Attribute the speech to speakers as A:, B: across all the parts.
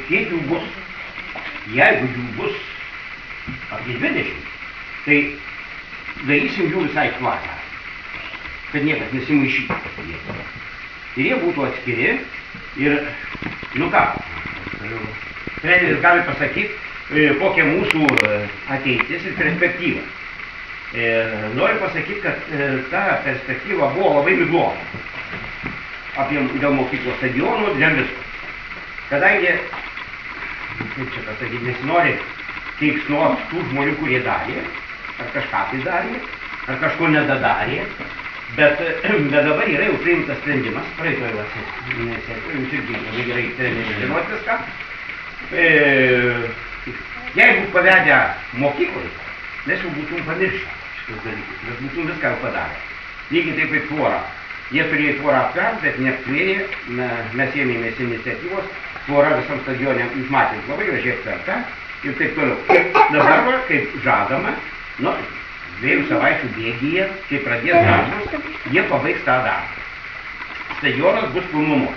A: kiek jų bus. Jeigu jų bus apie 20, tai darysim jų visai kvarą, kad niekas nesimaišytų. Ir jie būtų atskiri ir, nu ką, treneris gali pasakyti, kokia mūsų ateitis ir perspektyva. Noriu pasakyti, kad ta perspektyva buvo labai miglota. Dėl mokyklos stadionų, dėl visko. Kadangi, kaip čia pasakyti, nesinori keiksnuot tų žmonių, kurie darė, ar kažką tai darė, ar kažko nedadarė, bet dabar yra jau priimtas sprendimas, praeitoj jūs irgi labai gerai treneris žinot viską. Jeigu pavedę mokyklai, mes jau būtum pamiršę šitus dalykus, mes būtum viską jau padarę. Lygiai taip kaip tvorą. Jie turėjo tvorą aptvert, bet neaptvėrė, mes ėmėmės iniciatyvos, tvora visam stadione, jūs matėt, labai gražiai aptverta ir taip toliau. Dabar, kaip žadama, 2 savaičių bėgyje, kai pradės darbus, jie pabaigs tą darbą. Stadionas bus pilnumos.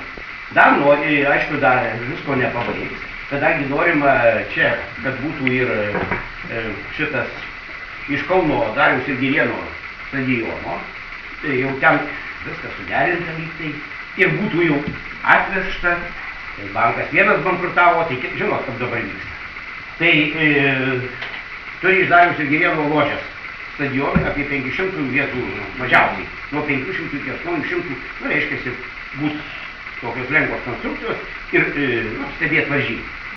A: Dar nori, aišku, dar visko nepabaigs, kadangi norima čia, kad būtų ir šitas iš Kauno Dariaus ir Girėno stadiono, tai jau ten viskas suderinta lygtai ir būtų jau atvežta, tai bankas vienas bankrutavo, tai žinot, kaip dabar vyksta. Tai turi iš Dariaus ir Girėno ložės stadionai apie 500 vietų mažiausiai, nuo 500 iki 800, reiškia, bus tokios lengvos konstrukcijos ir stebėt varžybų.